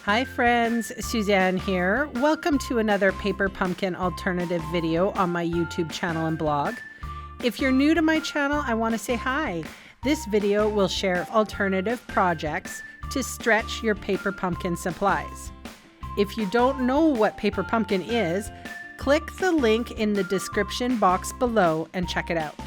Hi friends, Suzanne here. Welcome to another paper pumpkin alternative video on my YouTube channel and blog. If you're new to my channel, I want to say hi. This video will share alternative projects to stretch your paper pumpkin supplies. If you don't know what paper pumpkin is, click the link in the description box below and check it out.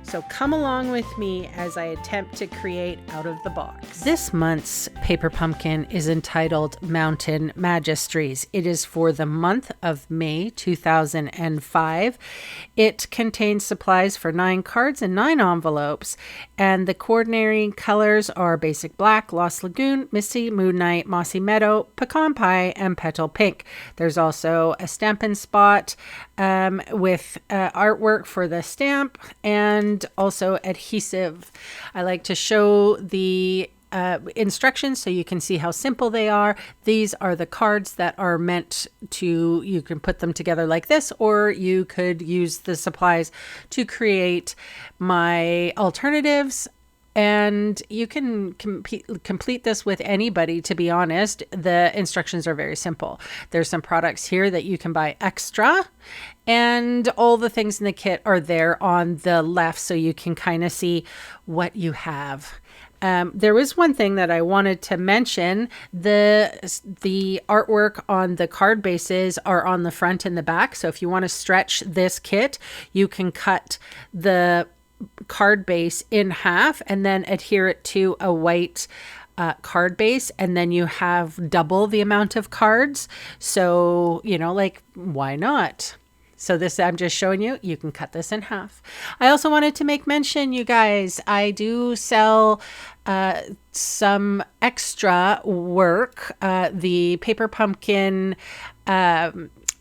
So come along with me as I attempt to create out of the box. This month's paper pumpkin is entitled Mountain Magistries. It is for the month of May 2005. It contains supplies for 9 cards and 9 envelopes, and the coordinating colors are Basic Black, Lost Lagoon, Misty, Moonlight, Mossy Meadow, Pecan Pie, and Petal Pink. There's also a Stampin' Spot with artwork for the stamp and also adhesive. I like to show the instructions so you can see how simple they are. These are the cards that are meant to, you can put them together like this, or you could use the supplies to create my alternatives. And you can complete this with anybody, to be honest. The instructions are very simple. There's some products here that you can buy extra, and all the things in the kit are there on the left so you can kind of see what you have. There was one thing that I wanted to mention. The artwork on the card bases are on the front and the back. So if you want to stretch this kit, you can cut the card base in half and then adhere it to a white card base, and then you have double the amount of cards. So, you know, like, why not? So this, I'm just showing you, you can cut this in half. I also wanted to make mention, you guys, I do sell some extra work. The paper pumpkin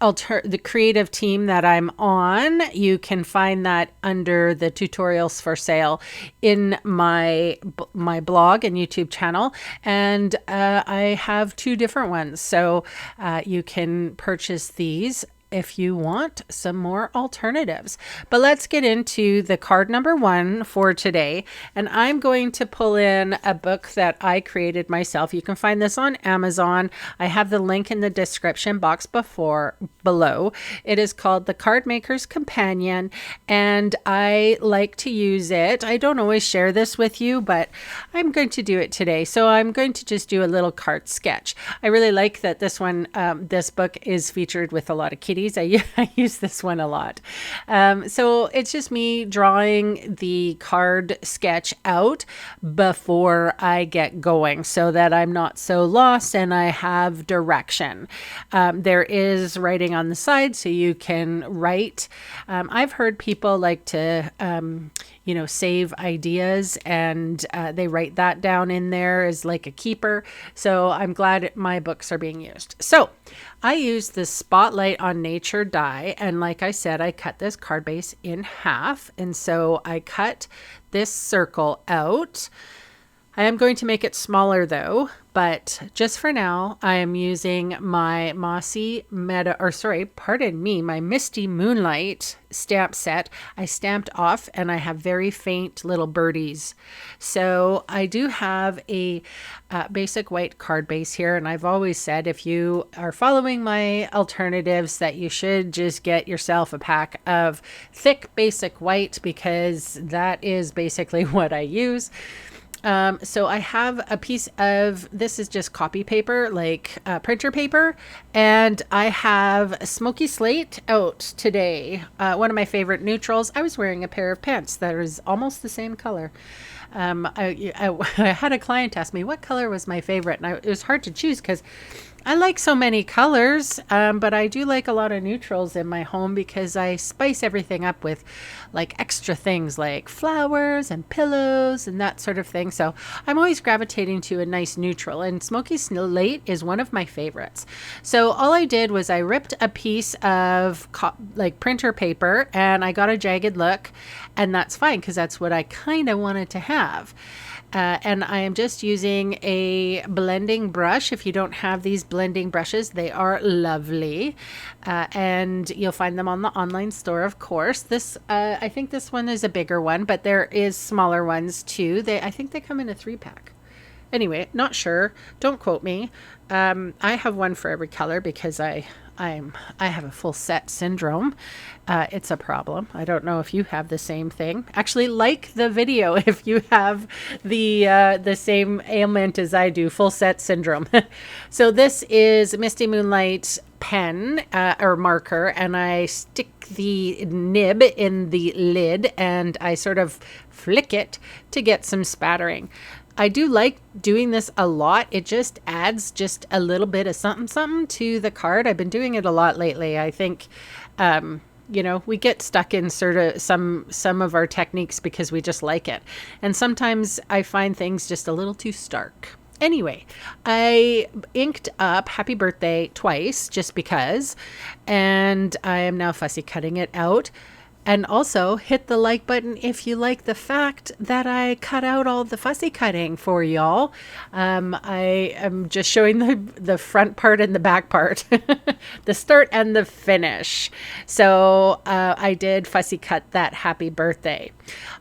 the creative team that I'm on, you can find that under the tutorials for sale in my blog and YouTube channel. And I have 2 different ones. So you can purchase these if you want some more alternatives. But let's get into the card number 1 for today. And I'm going to pull in a book that I created myself. You can find this on Amazon. I have the link in the description box below. It is called The Card Maker's Companion, and I like to use it. I don't always share this with you, but I'm going to do it today. So I'm going to just do a little card sketch. I really like that this one, this book is featured with a lot of kitties. I use this one a lot. So it's just me drawing the card sketch out before I get going so that I'm not so lost and I have direction. There is writing on the side so you can write. I've heard people like to save ideas, and they write that down in there as like a keeper. So I'm glad my books are being used. So I use the Spotlight on Nature die, and like I said, I cut this card base in half, and so I cut this circle out. I am going to make it smaller though, but just for now, I am using my my Misty Moonlight stamp set. I stamped off, and I have very faint little birdies. So I do have a basic white card base here, and I've always said if you are following my alternatives that you should just get yourself a pack of thick basic white, because that is basically what I use. So I have a piece of, this is just copy paper, like printer paper, and I have a smoky slate out today. One of my favorite neutrals. I was wearing a pair of pants that is almost the same color. I had a client ask me what color was my favorite, and it was hard to choose because I like so many colors, but I do like a lot of neutrals in my home because I spice everything up with like extra things like flowers and pillows and that sort of thing. So I'm always gravitating to a nice neutral, and Smoky Slate is one of my favorites. So all I did was I ripped a piece of like printer paper, and I got a jagged look, and that's fine because that's what I kind of wanted to have. And I am just using a blending brush. If you don't have these blending brushes, they are lovely. And you'll find them on the online store, of course. This, I think this one is a bigger one, but there is smaller ones too. I think they come in a 3-pack. Anyway, not sure. Don't quote me. I have one for every color because I have a full set syndrome. It's a problem. I don't know if you have the same thing. Actually, like the video if you have the same ailment as I do, full set syndrome. So this is Misty Moonlight pen or marker, and I stick the nib in the lid and I sort of flick it to get some spattering. I do like doing this a lot. It just adds just a little bit of something to the card. I've been doing it a lot lately. I think, you know, we get stuck in sort of some of our techniques because we just like it. And sometimes I find things just a little too stark. Anyway, I inked up Happy Birthday twice just because, and I am now fussy cutting it out. And also hit the like button if you like the fact that I cut out all the fussy cutting for y'all. I am just showing the front part and the back part, the start and the finish. So I did fussy cut that Happy Birthday.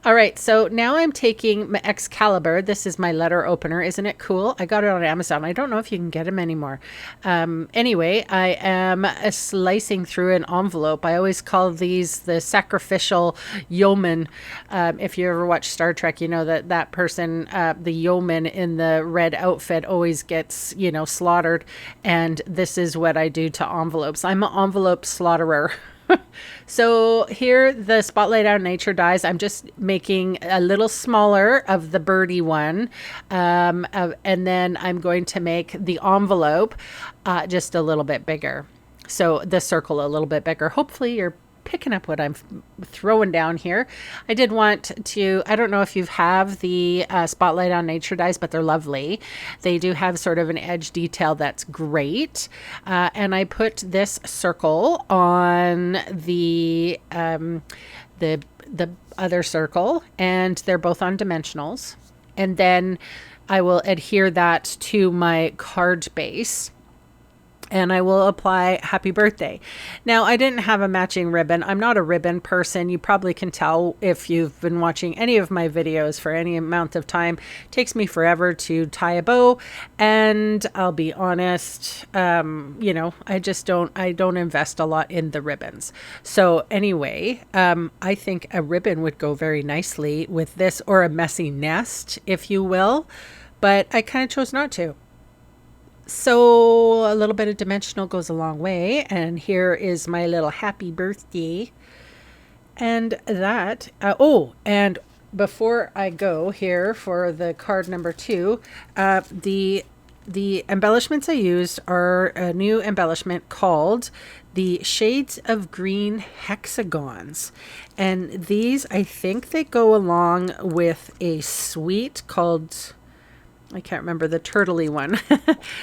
All right, so now I'm taking my Excalibur. This is my letter opener. Isn't it cool? I got it on Amazon. I don't know if you can get them anymore. Anyway, I am slicing through an envelope. I always call these the sacrificial yeoman. If you ever watch Star Trek, you know that person, the yeoman in the red outfit, always gets, you know, slaughtered. And this is what I do to envelopes. I'm an envelope slaughterer. So here, the Spotlight on Nature dies. I'm just making a little smaller of the birdie one. And then I'm going to make the envelope just a little bit bigger. So the circle a little bit bigger. Hopefully you're picking up what I'm throwing down here. I did want to, I don't know if you have the Spotlight on Nature dies, but they're lovely. They do have sort of an edge detail that's great. And I put this circle on the other circle, and they're both on dimensionals. And then I will adhere that to my card base. And I will apply Happy Birthday. Now, I didn't have a matching ribbon. I'm not a ribbon person. You probably can tell if you've been watching any of my videos for any amount of time. It takes me forever to tie a bow. And I'll be honest, you know, I don't invest a lot in the ribbons. So anyway, I think a ribbon would go very nicely with this, or a messy nest, if you will. But I kind of chose not to. So a little bit of dimensional goes a long way. And here is my little Happy Birthday. And that, and before I go here for the card number 2, the embellishments I used are a new embellishment called the Shades of Green Hexagons. And these, I think they go along with a suite called, I can't remember, the turtley one.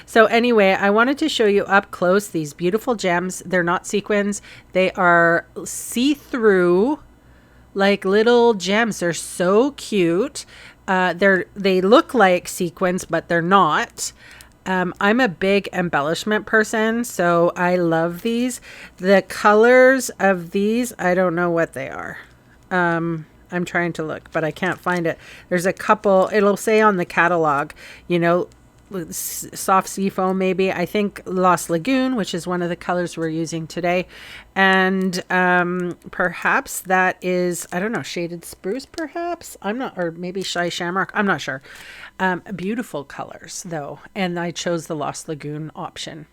So anyway, I wanted to show you up close these beautiful gems. They're not sequins. They are see-through, like little gems. They're so cute. They look like sequins, but they're not. I'm a big embellishment person, so I love these. The colors of these, I don't know what they are. I'm trying to look, but I can't find it. There's a couple, it'll say on the catalog, you know, soft seafoam maybe. I think Lost Lagoon, which is one of the colors we're using today. And perhaps that is, I don't know, Shaded Spruce perhaps? I'm not, or maybe Shy Shamrock. I'm not sure. Beautiful colors though. And I chose the Lost Lagoon option.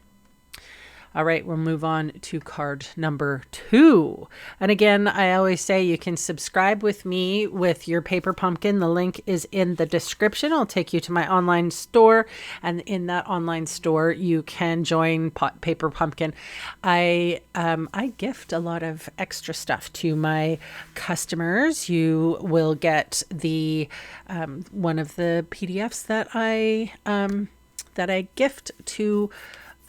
All right, we'll move on to card number 2. And again, I always say you can subscribe with me with your paper pumpkin. The link is in the description. I'll take you to my online store. And in that online store, you can join Paper Pumpkin. I gift a lot of extra stuff to my customers. You will get the one of the PDFs that I gift to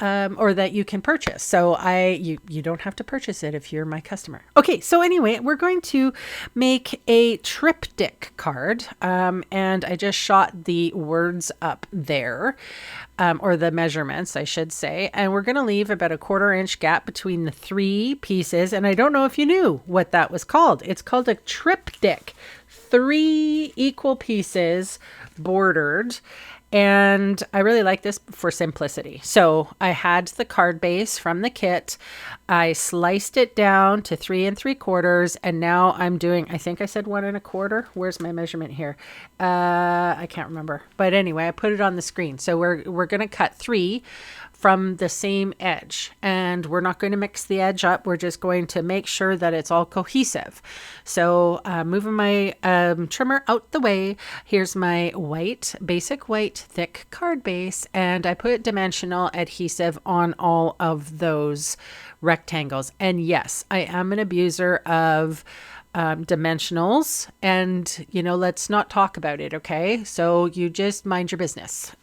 or that you can purchase. So you don't have to purchase it if you're my customer. Okay, so anyway, we're going to make a triptych card. And I just shot the words up there, or the measurements, I should say. And we're going to leave about a 1/4 inch gap between the 3 pieces. And I don't know if you knew what that was called. It's called a triptych. 3 equal pieces bordered. And I really like this for simplicity. So I had the card base from the kit. I sliced it down to 3 3/4. And now I'm doing, I think I said 1 1/4. Where's my measurement here? I can't remember. But anyway, I put it on the screen. So we're going to cut 3 from the same edge, and we're not going to mix the edge up. We're just going to make sure that it's all cohesive. So moving my trimmer out the way, here's my white, basic white thick card base, and I put dimensional adhesive on all of those rectangles. And yes, I am an abuser of dimensionals, and let's not talk about it, okay? So you just mind your business.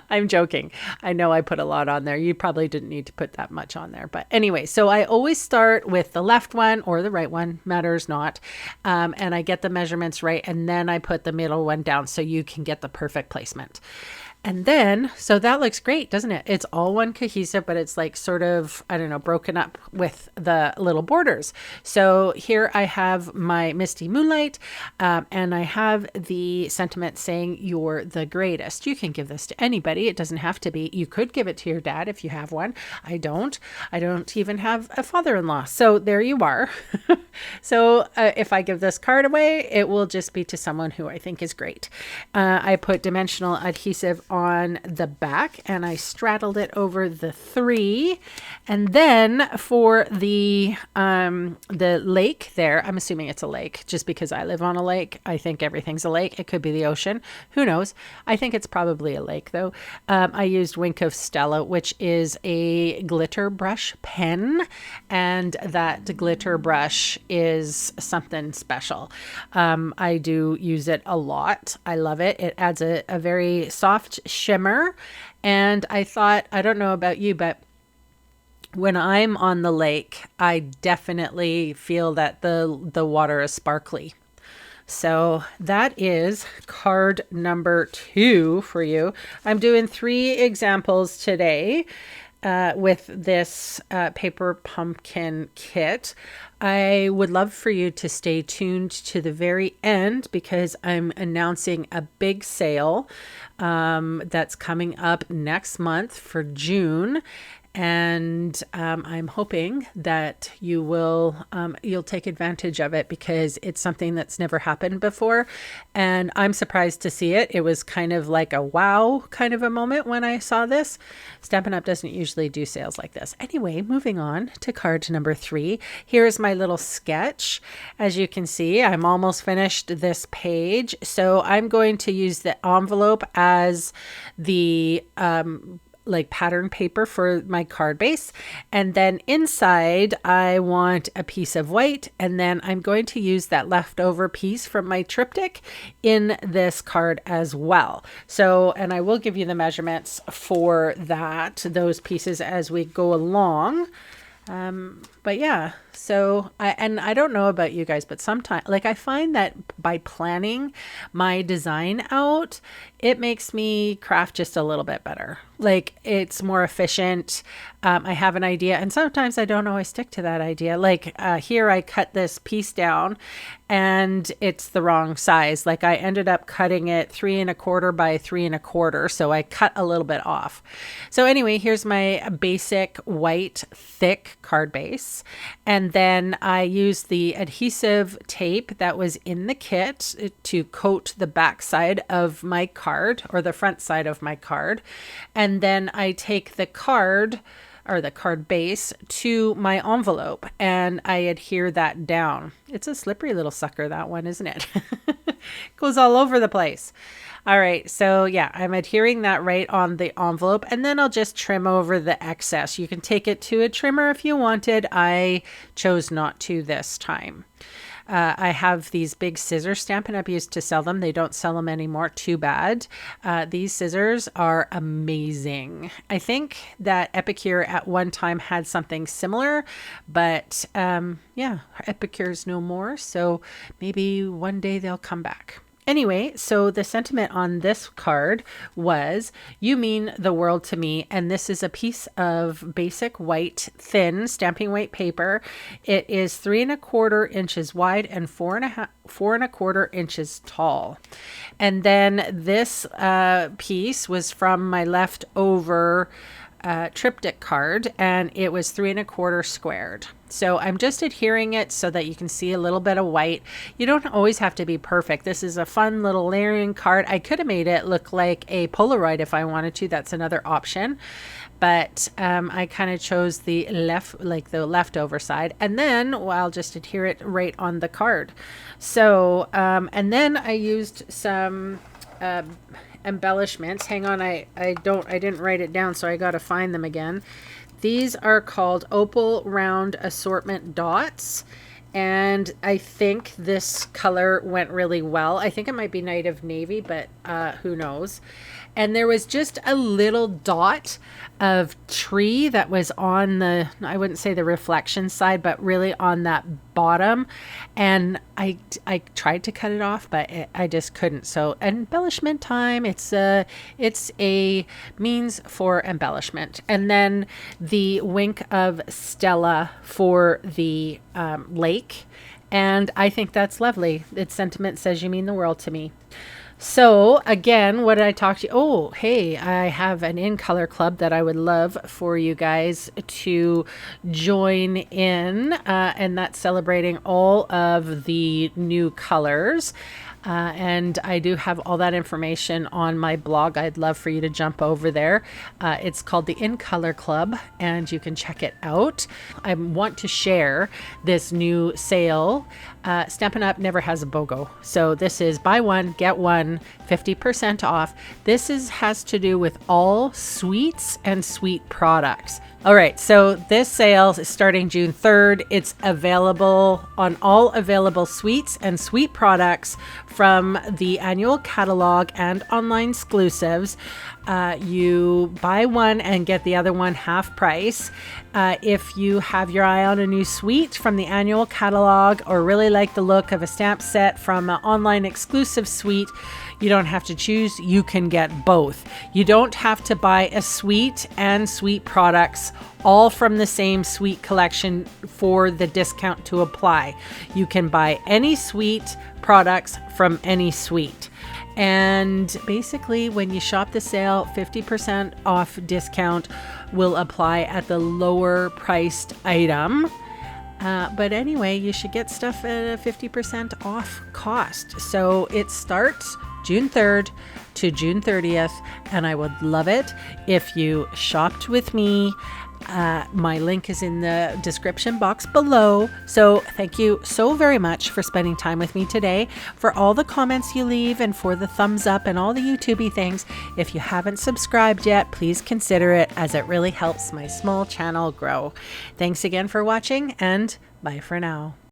I'm joking. I know I put a lot on there. You probably didn't need to put that much on there, but anyway, so I always start with the left one or the right one, matters not, and I get the measurements right, and then I put the middle one down so you can get the perfect placement. And then, so that looks great, doesn't it? It's all one cohesive, but it's like sort of, I don't know, broken up with the little borders. So here I have my Misty Moonlight, and I have the sentiment saying, "You're the greatest." You can give this to anybody. It doesn't have to be. You could give it to your dad if you have one. I don't. I don't even have a father-in-law. So there you are. So if I give this card away, it will just be to someone who I think is great. I put dimensional adhesive on the back, and I straddled it over the 3. And then for the lake there, I'm assuming it's a lake just because I live on a lake. I think everything's a lake. It could be the ocean. Who knows? I think it's probably a lake though. I used Wink of Stella, which is a glitter brush pen, and that glitter brush is something special. I do use it a lot. I love it. It adds a very soft shimmer. And I thought, I don't know about you, but when I'm on the lake, I definitely feel that the water is sparkly. So that is card number 2 for you. I'm doing 3 examples today with this paper pumpkin kit. I would love for you to stay tuned to the very end because I'm announcing a big sale that's coming up next month for June. And I'm hoping that you'll take advantage of it because it's something that's never happened before. And I'm surprised to see it. It was kind of like a wow kind of a moment when I saw this. Stampin' Up! Doesn't usually do sales like this. Anyway, moving on to card number 3. Here's my little sketch. As you can see, I'm almost finished this page. So I'm going to use the envelope as the like pattern paper for my card base. And then inside I want a piece of white, and then I'm going to use that leftover piece from my triptych in this card as well. So, and I will give you the measurements for those pieces as we go along. But yeah, so I don't know about you guys, but sometimes like I find that by planning my design out, it makes me craft just a little bit better. Like it's more efficient. I have an idea and sometimes I don't always stick to that idea. Like here I cut this piece down and it's the wrong size. Like I ended up cutting it 3 1/4 by 3 1/4. So I cut a little bit off. So anyway, here's my basic white thick card base. And then I used the adhesive tape that was in the kit to coat the back side of my card or the front side of my card. And then I take the card or the card base to my envelope and I adhere that down. It's a slippery little sucker, that one, isn't it? Goes all over the place. All right, so yeah, I'm adhering that right on the envelope, and then I'll just trim over the excess. You can take it to a trimmer if you wanted. I chose not to this time. I have these big scissors. Stampin' Up! Used to sell them. They don't sell them anymore. Too bad. These scissors are amazing. I think that Epicure at one time had something similar, but yeah, Epicure's no more. So maybe one day they'll come back. Anyway, so the sentiment on this card was, you mean the world to me. And this is a piece of basic white, thin stamping weight paper. It is 3¼ inches wide and 4¼ inches tall. And then this piece was from my leftover triptych card, and it was 3¼ squared. So I'm just adhering it so that you can see a little bit of white. You don't always have to be perfect. This is a fun little layering card. I could have made it look like a Polaroid if I wanted to. That's another option. But I kind of chose the leftover side. And then I'll just adhere it right on the card. So, and then I used some embellishments. Hang on, I didn't write it down, so I got to find them again. These are called Opal Round Assortment Dots, and I think this color went really well. I think it might be Night of Navy, but who knows. And there was just a little dot of tree that was on the, I wouldn't say the reflection side, but really on that bottom. And I tried to cut it off, but I just couldn't. So embellishment time, it's a means for embellishment. And then the wink of Stella for the lake. And I think that's lovely. Its sentiment says, you mean the world to me. So again, what did I talk to you? Oh, hey, I have an in color club that I would love for you guys to join in, and that's celebrating all of the new colors. And I do have all that information on my blog. I'd love for you to jump over there. It's called the In Color Club, and you can check it out. I want to share this new sale. Stampin' Up never has a BOGO. So this is buy one, get one, 50% off. This has to do with all sweets and sweet products. All right, so this sale is starting June 3rd. It's available on all available sweets and sweet products from the annual catalog and online exclusives. You buy one and get the other one half price. If you have your eye on a new sweet from the annual catalog or really like the look of a stamp set from an online exclusive suite, you don't have to choose. You can get both. You don't have to buy a suite and sweet products all from the same sweet collection for the discount to apply. You can buy any sweet products from any suite. And basically, when you shop the sale, 50% off discount will apply at the lower priced item. But anyway, you should get stuff at a 50% off cost. So it starts June 3rd to June 30th, and I would love it if you shopped with me. My link is in the description box below. So thank you so very much for spending time with me today, for all the comments you leave and for the thumbs up and all the YouTubey things. If you haven't subscribed yet, please consider it, as it really helps my small channel grow. Thanks again for watching, and bye for now.